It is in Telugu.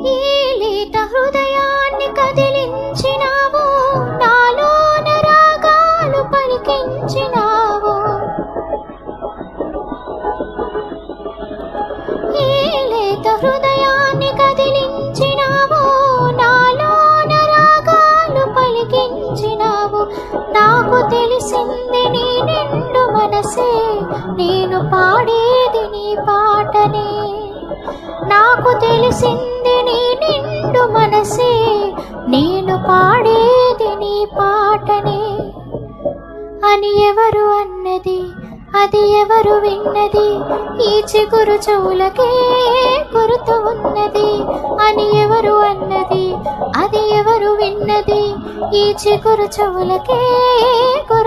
ఈ లేత హృదయాన్ని కదిలించినావు, నాలోన రాగాలు పలికించినావు. ఈ లేత హృదయాన్ని కదిలించినావు, నాలోన రాగాలు పలికించినావు. నాకు తెలిసింది నీ నిండు మనసే, నేను పాడేది నీ పాటనే. నాకు తెలిసింది నీ నిండు మనసే, నేను పాడేది నీ పాటనే. అని ఎవరు అన్నది, అది ఎవరు విన్నది, ఈ చిగురు చెవులకే గుర్తు ఉన్నది. అని ఎవరు అన్నది, అది ఎవరు విన్నది, ఈ చిగురు చెవులకే గుర్తు